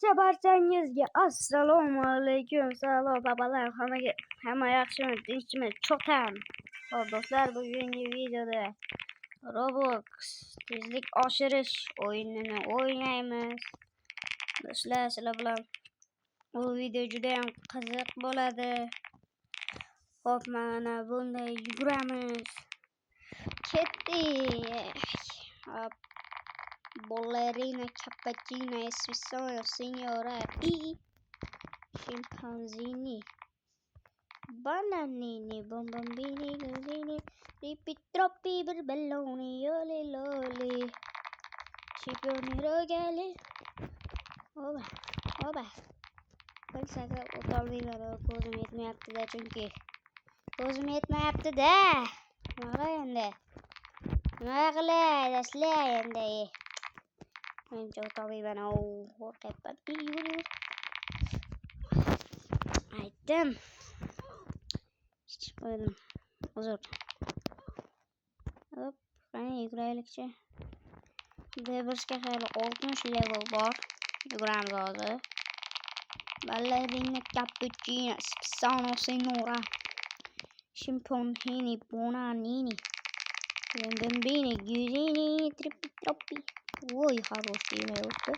Barchangizga assalomu alaykum. Salom babalar, hamma yaxshimi, tinchmi? Cho'tam. Xo'p do'stlar, bugungi videoda Roblox tezlik oshirish o'yinini o'ynaymiz. Do'stlar, sizlar bilan bu video juda ham qiziq bo'ladi. Xo'p, mana bunday yuguramiz. Ketdik. Hop. Ballerina, cappuccino, espresso, signora e scimpanzini, bananini, bombambini, gallini, rippi troppi birbelloni, oli loli, cipioni rogali. Oba. Bir sakat o'tolmayman, ko'zim yetmayapti-da, chunki ko'zim yetmayapti-da. Nima endi? Nima qilay, do'stlar endi? Men o'tolmayman, qo'rqyapman. Aytdim. Qo'ydim. Uzr. Hop, qani yuguraylikchi. Debrska hali 60 level bor. Yuguramiz hozir. Ballerina, cappuccino, espresso, signora, scimpanzini, bananini, bombambini, gallini, trippi troppi. Voy, хорош yemək oldu.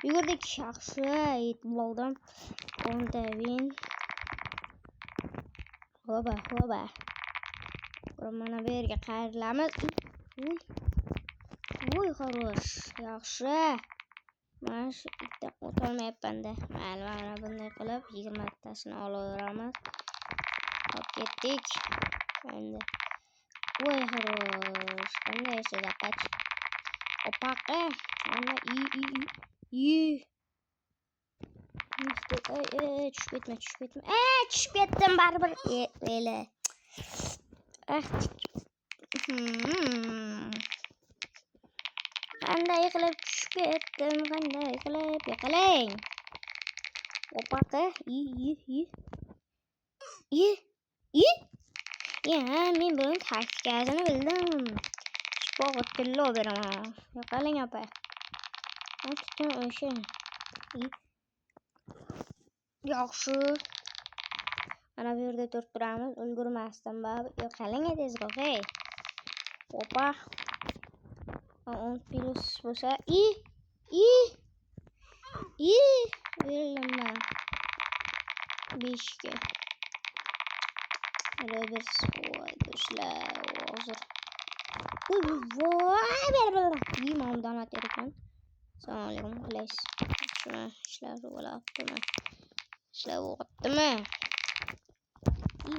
Yugurdik, yaxshi yetib oldim. O'ntavin. Hoba. Mana bu yerga qayrilamiz. Voy, хорош. Yaxshi. Mana shu bitta o'tolmayapman-da. Mana bunday qilib 20 tasini olaveramiz. Hop, ketdik. Endi. Voy, хорош. Qanday yashaydi qach? Opaqa. Mana tushib ketma. Tushib ketdim baribir. Bele. Qanday qilib tushib ketdim? Qanday qilib yiqiling? Opaqa. Ya, men buni taktikasini bildim. Sport tillo beraman. Yiqiling opa. Tutun o'sha. Yaxshi. Mana bu yerda turamiz. Ulgurmasdan baribir yiqiling tezroq, hey. Opa. 10 plus bo'lsa, Verilma. 5 ga. Reverse voy do'stlar, hozir. Voy, imom donat ekan. Assalomu alaykum, xalaysiz. Shuna ishlar bo'lyaptimi?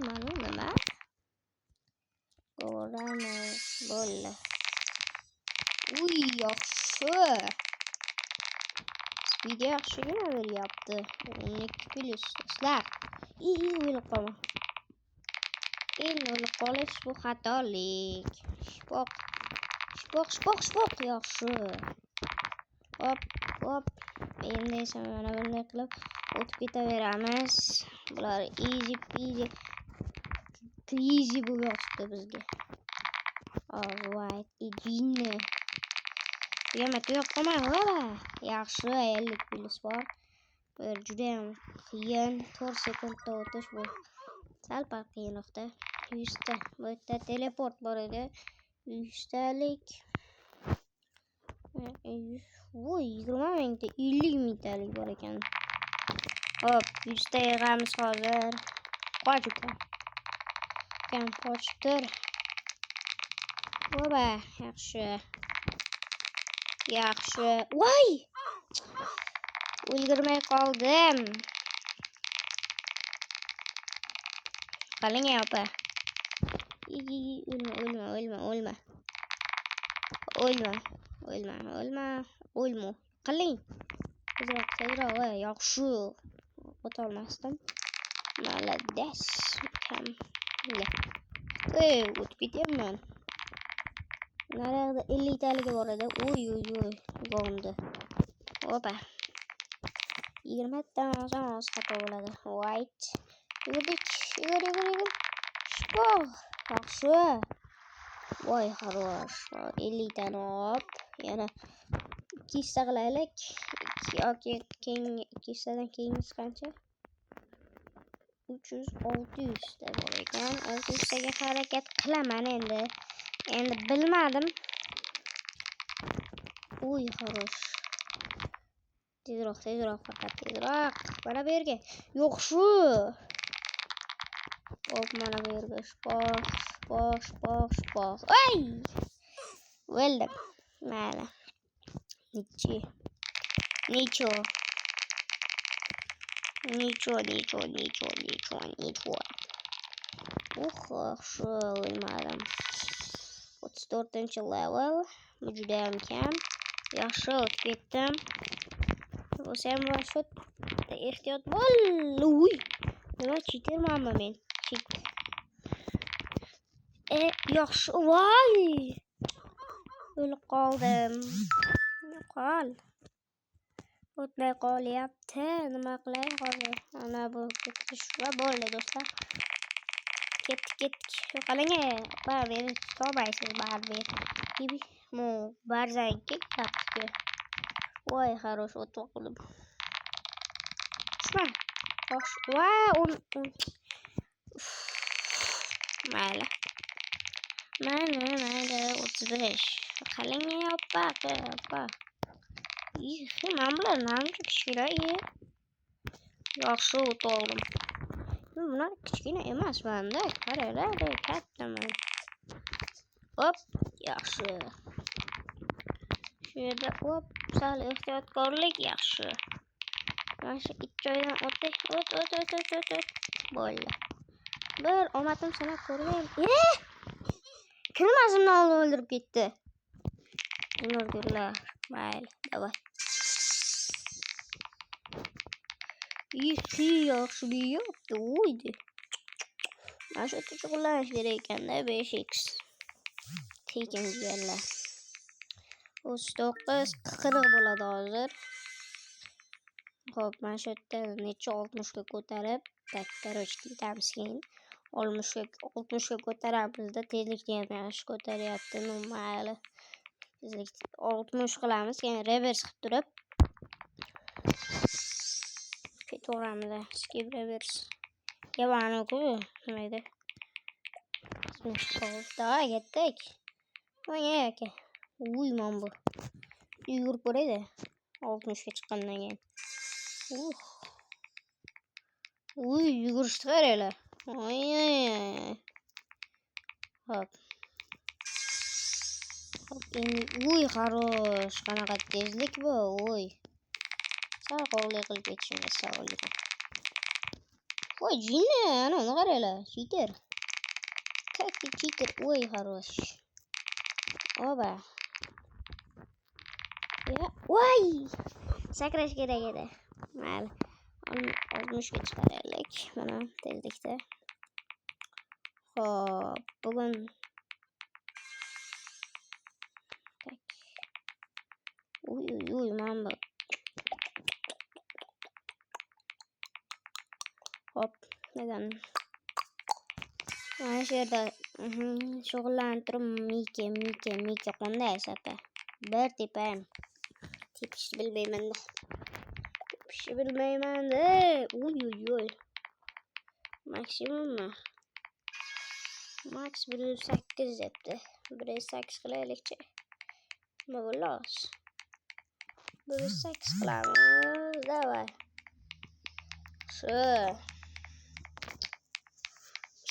Mana nima? Ko'ramiz, bo'ldi. Yaxshi. Video yaxshigina beryapti. 12 plus do'stlar. O'ylab qolma. O'ylab qolish bu xatolik. Shpoq. Yaxshi. Hop. Endi esa mana bunday qilib o'tib ketaveramiz. Bular easy bo'lyapti bizga. Alright, jinni. Yo'q qolmay, yaxshi 50 plus bor. Bir juda ham qiyin. 4 sekundda o'tish bu. Sal qiyinroqda. 100 ta. Bu yerda teleport bor edi. 100 talik. Voy, 20 mingta, 50 mingtalik bor ekan. Hop, 100 ta yig'amiz hozir. Qochibdir. Voy, yaxshi. Voy! Ulgurmay qoldim. Qaling opa. O'lma. Qiling. Tezroq, yaxshi. O'tolmasdim. Malades. O'tib ketyapman. Narada 50 taligi bor edi. Bo'ldi. Opa. 20 tadan oz xato bo'ladi. White. Yugurdik. Shpoq. Yaxshi. Voy, хорош. 50 tani hop. Yana 2 qilaylik. yoki keyin 200 dan keyingisi qancha? 300 600 da bor ekan. 600 ga harakat qilaman endi. Endi bilmadim. Uy, xo'sh. Tezroq faqat tezroq. Mana bu yerga. Yo'q shu. Hop, mana bu yerga shoh. Ay! O'ldim. Mana. Nicho. Shu o'lmadim. 34-level. Bu juda ham kam. Yaxshi o'tib ketdim. Bo'lsa ham shu ehtiyot bo'l. Uy. Nima cheatermanmi men? Yaxshi. Voy. O'lib qoldim. O'tmay qolyapti. Nima qilay hozir? Ana bu ketish va bo'ldi do'stlar. Ketdik. Qalang, bari tolmaysiz baribir. Barzanki kapti. Voy, xarosh o'tib qoldim. Shuna. Xo'sh. Va, mayli. 35. Qalang, oppa. Men bilan namcha kichkina. Yaxshi o'tib oldim. Bular kichkina emas menda. Qaranglar, kattaman. Hop, yaxshi. Shu yerda hop, sal ehtiyotkorlik yaxshi. Mana shu ikki joydan o'tdik. O't. Bo'ldi. Bir omadim sanab ko'rgan. Kirmasimdan oldin o'ldirib ketdi. O'ldirlar. Mayli, davay. Yaxshi bo'lyapti, o'ydi. Mana shu yerda shug'ullanish kerak ekanda 5x. Tekin jigarlar. 39 40 bo'ladi hozir. Xo'p, mana shu yerda necha 60 ga ko'tarib, korоче, ketamiz keyin. 60 ga ko'taramizda, tezlikni ham yaxshi ko'taryapti. Mayli. Tezlik 60 qilamiz, keyin revers qilib turib ketaveramiz. Skip revers. Yabani-ku, nima edi? Davay, ketdik. Mana aka. Uy, mana bu. Yugurib ko'raydi. 60 ga chiqqandan keyin. Uy, yugurishni qaranglar. Hop. Uy, xarosh. Qanaqa tezlik bu, uy. Sal qovli qilib ketishimiz savol. Voy, jinni, ana uni qaranglar. Cheater. Kakki cheater, uy, xarosh. Oba. Voy! Sakrash kerak edi. Mayli. 60 ga chiqaraylik. Mana tezlikda. Xo'p, bugun uy, mana bu. Hop, degan. Mana shu yerda shug'ullantirib Mika qanday sata. Bir tepam. Tepishni bilmayman. Uy. Maksimummi? Max 1.8 debdi. 1.8 qilaylikchi. Nima bo'ladi? 1.8 qilamiz. Davay.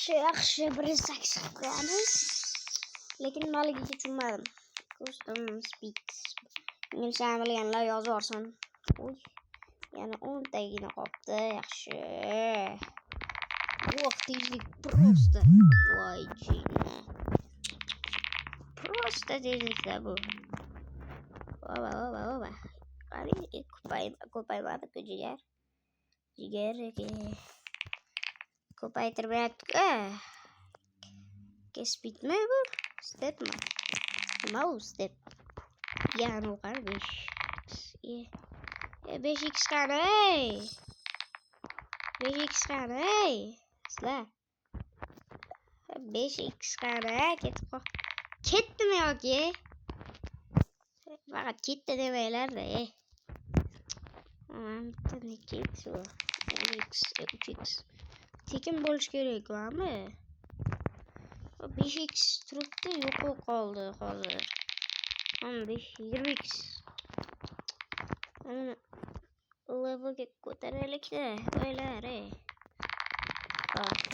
Shu yaxshi 1.8 qilamiz. Lekin nimaligini tushunmadim. Custom speed. Inglizcha bilganlar yozib olsin. Uy. Yana 10 tagina qoldi. Yaxshi. Tezlik просто. Voy jinni. Просто tezlikda bu. Oba. Qani ko'paymadi-ku jigar. Ko'paytirmayapti-ku. Speedmi bu? Stepmi? Nima u step? Yani qani 5x qani. 5x qani. Sizlar 5x qani. Ketdimi yoki? Faqat ketdi demanglar-da. Bitta necha x bor? 2x, 3x. Tekin bo'lish kerak, mi? 5x turibdi, yo'qolib qoldi hozir. 15, 20x. Levelga ko'taraylik-da, o'ylar,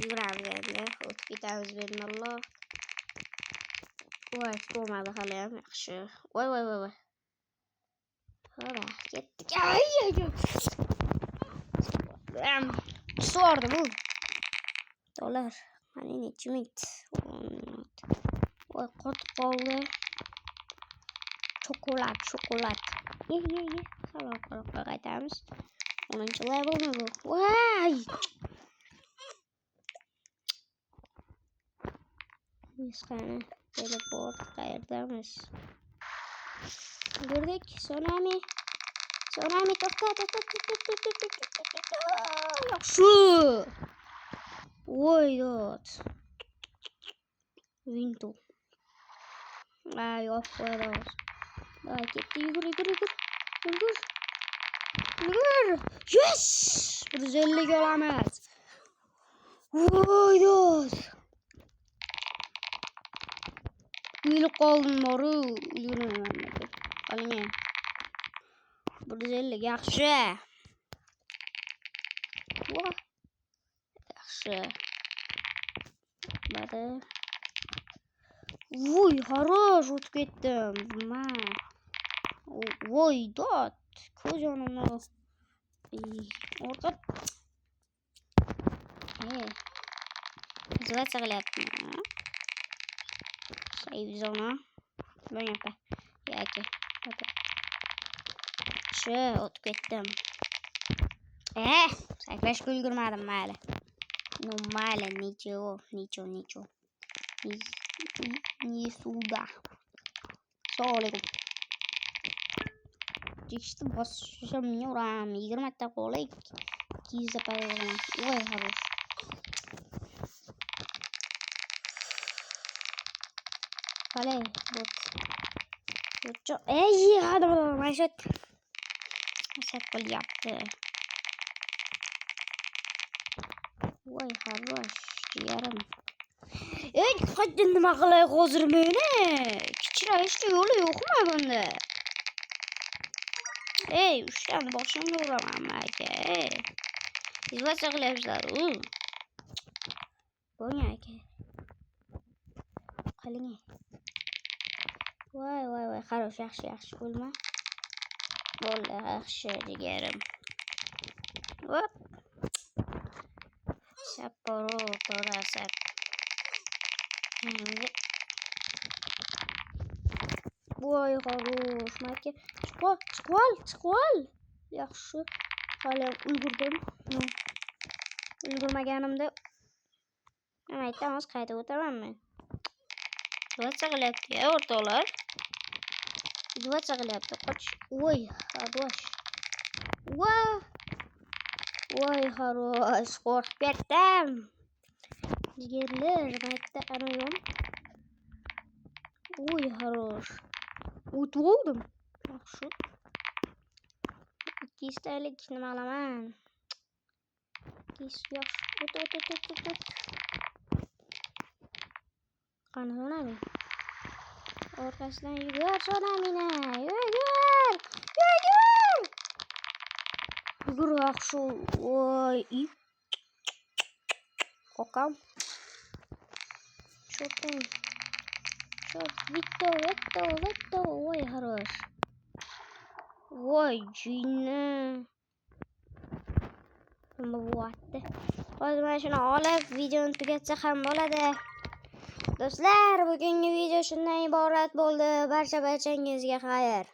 yuguramiz endi. O'tib ketamiz bismillah. Voy, bo'lmadi hali ham yaxshi. Voy. Hara, ketdik. Ay. Sordi bu. Dolar. Mana necha minut? 10 minut. Voy, qotib qoldi. Chokolad. Ye. Qaloqqa qaytamiz. 10-levelmi bu? Voy! Biz qani teleport qayerdamiz? Gördük. Tsunami to'xta. Yaxshi. Voy dot. Vinto. Ay, of qo'yamiz. Ay, ketdi, yugur. Yes! 150 olamiz. Voy dot. Uyilib qoldim boru. Yuraman. Qaling. 150 yaxshi. Voy. Yaxshi. Bada. Voy, хорош, o'tib ketdim. Voy, dot. Ko'zonimni. Orqa. Называется qilyapti. Save zona. Bunaqa. Yoki. Shu o'tib ketdim. Sakrashga ulgurmadim mayli. Mayli, ничего. Не сюда. So'lik. Chekishni bosishim yo'ram. 20 ta qo'lik. 200 ta qo'lim. Voy, хорош. Vale, вот. Hadi Mayshat qilyapti. Voy, хорош, jigarim. Qachon nima qilay hozir meni? Kichrayishga yo'li yo'qmi bunda? Ushdan boshimni uraman aka. Izlacha qilyapsizlar. Bo'ling aka. Qaling. Voy, хорош, yaxshi bo'lma. Bo'ldi, yaxshi jigarim. Hop. Sapporo to'rasak. Voy, хорош, maka. Chiqol. Yaxshi. Hali ulgurdim. Ulgurmaganimda nima aytamiz, qaytib o'tamanmi? Izlacha qilyapti, o'rtoqlar. Izlacha qilyapti. Qoch. Voy, adosh. Voy, хорош, qo'rqib ketdim. Jigarlar, mayda arayon. Voy, хорош. O'tib oldim. Yaxshi. 200 talik nima qilaman? 200 yaxshi. O't. Qani Tsunami. Orqasidan yugur Tsunamini. Yugur yaxshi. Voy. Qo'qam. Cho'pim. Vitto. Voy, хорош. Voy, jinni. Nima bo'lyapti? Hozir mana shuni olib, videoni tugatsa ham bo'ladi. Do'stlar, bugungi video shundan iborat bo'ldi. Barchangizga xayr.